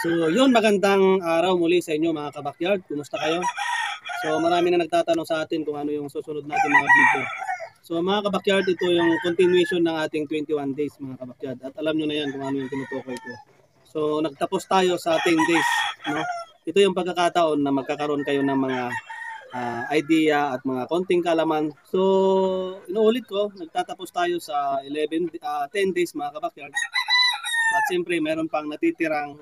So yun, magandang araw muli sa inyo mga kabakyard. Kumusta kayo? So marami na nagtatanong sa atin kung ano yung susunod natin mga video. So mga kabakyard, ito yung continuation ng ating 21 days mga kabakyard. At alam nyo na yan kung ano yung tinutukoy ko. So nagtapos tayo sa 10 days. No? Ito yung pagkakataon na magkakaroon kayo ng mga idea at mga konting kalaman. So inuulit ko, nagtatapos tayo sa 10 days mga kabakyard. At siyempre meron pang natitirang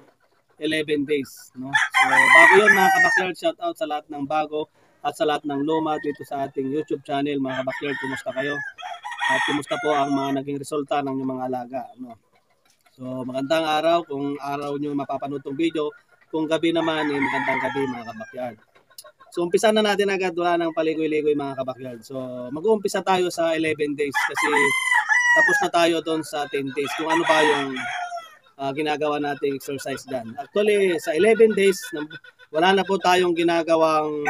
11 days. No? So bago yun mga kabakyard, shout out sa lahat ng bago at sa lahat ng luma dito sa ating YouTube channel mga kabakyard. Kumusta kayo? At kumusta po ang mga naging resulta ng inyong mga alaga? No? So magandang araw kung araw nyo mapapanood tong video. Kung gabi naman, magandang gabi mga kabakyard. So umpisa na natin agad, wala nang paligoy-ligoy mga kabakyard. So mag-uumpisa tayo sa 11 days kasi tapos na tayo doon sa 10 days. Kung ano ba yung ginagawa nating exercise dyan. Actually, sa 11 days, wala na po tayong ginagawang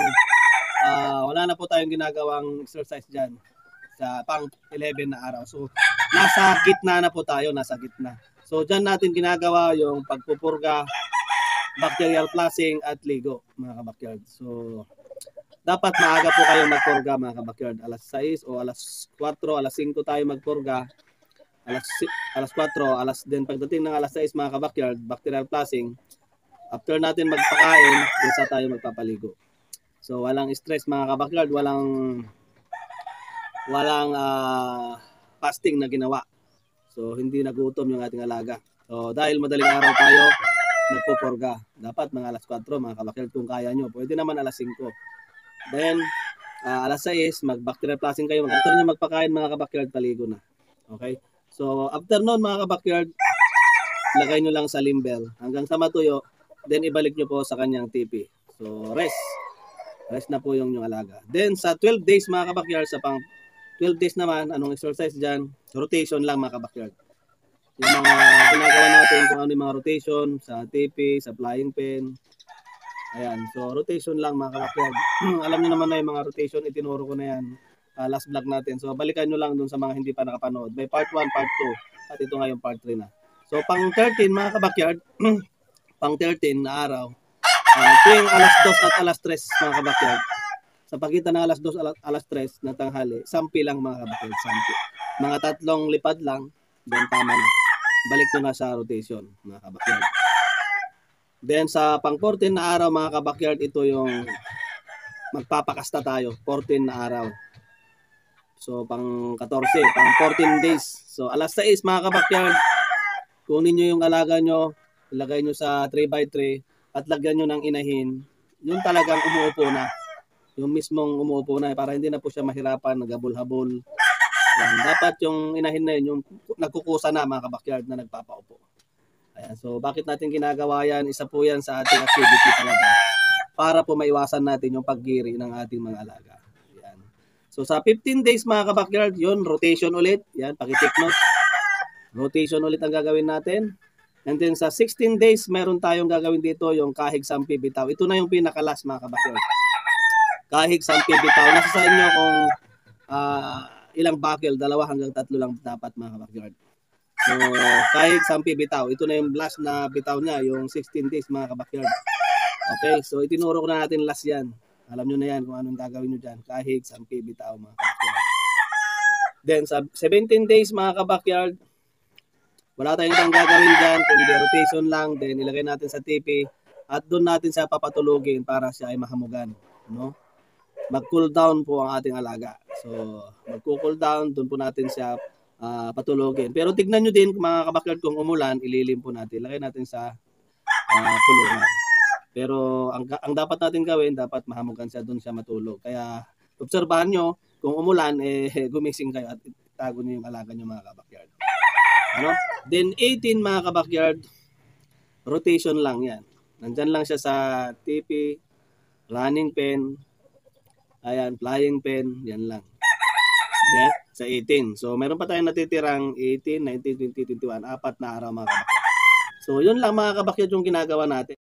exercise dyan sa pang 11 na araw. So, nasa gitna na po tayo, nasa gitna. So, dyan natin ginagawa yung pagpupurga, bacterial flushing at ligo, mga kabakyard. So, dapat maaga po kayo magpurga, mga kabakyard. Alas 6 o alas 4, alas 5 tayo magpurga. Alas 4, pagdating ng alas 6 mga kabakyard, bacterial flushing. After natin magpakain, isa tayo magpapaligo. So walang stress mga kabakyard, walang fasting na ginawa. So hindi nagutom yung ating alaga. So dahil madaling araw tayo nagpupurga. Dapat mga alas 4 mga kabakyard kung kaya nyo. Pwede naman alas 5. Then alas 6 mag-bacterial flushing kayo. After nyo magpakain mga kabakyard, paligo na. Okay? So, after noon mga kabakyard, lagay nyo lang sa limber hanggang sa matuyo, then ibalik nyo po sa kanyang TP. So, rest. Rest na po yung alaga. Then, sa 12 days mga kabakyard, sa pang 12 days naman, anong exercise dyan? Rotation lang mga kabakyard. Yung mga ginagawa natin, kung ano yung mga rotation sa TP, sa flying pen. Ayan, so rotation lang mga kabakyard. Alam nyo naman na yung mga rotation, itinuro ko na yan. Last vlog natin. So balikan nyo lang dun sa mga hindi pa nakapanood. May part 1, part 2 at ito nga yung part 3 na. So pang 13 mga kabakyard, pang 13 na araw, tuwing alas 2 at alas 3 mga kabakyard, sa pagitan ng alas 2 at alas 3 na tanghali, sampi lang mga kabakyard, sampi. Mga 3 lipad lang, then tama na. Balik nyo na sa rotation mga kabakyard. Then sa pang 14 na araw mga kabakyard, ito yung magpapakasta tayo, 14 na araw. So, pang 14, pang 14 days. So, alas 6 mga kabakyard, kunin nyo yung alaga nyo, ilagay nyo sa 3x3 at lagyan nyo ng inahin. Yung talagang umuupo na. Yung mismong umuupo na para hindi na po siya mahirapan, naghabol-habol. Dapat yung inahin na yun, yung nagkukusa na mga kabakyard na nagpapaupo. Ayan, so, bakit natin ginagawa yan? Isa po yan sa ating activity talaga. Para po maiwasan natin yung paggiri ng ating mga alaga. So sa 15 days mga kabakyard, yun, rotation ulit. Yan, paki-take note. Rotation ulit ang gagawin natin. And then sa 16 days, meron tayong gagawin dito yung kahig sampi bitaw. Ito na yung pinakalas mga kabakyard. Kahig sampi bitaw. Nasa sa inyo kung ilang buckle, 2 hanggang 3 lang dapat mga kabakyard. So kahig sampi bitaw. Ito na yung last na bitaw niya, yung 16 days mga kabakyard. Okay, so itinuro ko na natin last yan. Alam nyo na yan kung anong gagawin nyo dyan. Kahig, sampi, bitaw mga kabakyard. Then sa 17 days mga kabakyard, wala tayong ibang gagawin dyan. Kundi rotation lang. Then ilagay natin sa TP. At doon natin siya papatulugin para siya ay mahamugan. No? Mag-cool down po ang ating alaga. So mag-cool down. Doon po natin siya patulugin. Pero tignan nyo din mga kabakyard kung umulan, ililim po natin. Ilagay natin sa kulungan. Pero ang dapat natin gawin, dapat mahamugan siya, doon siya matulog. Kaya obserbahan nyo, kung umulan, gumising kayo at itago nyo yung alaga nyo mga kabakyard. Ano? Then 18 mga kabakyard, rotation lang yan. Nandyan lang siya sa TP, running pen, ayan, flying pen, yan lang. Yeah, sa 18. So meron pa tayong natitirang 18, 19, 20, 21, 4 na araw mga kabakyard. So yun lang mga kabakyard yung ginagawa natin.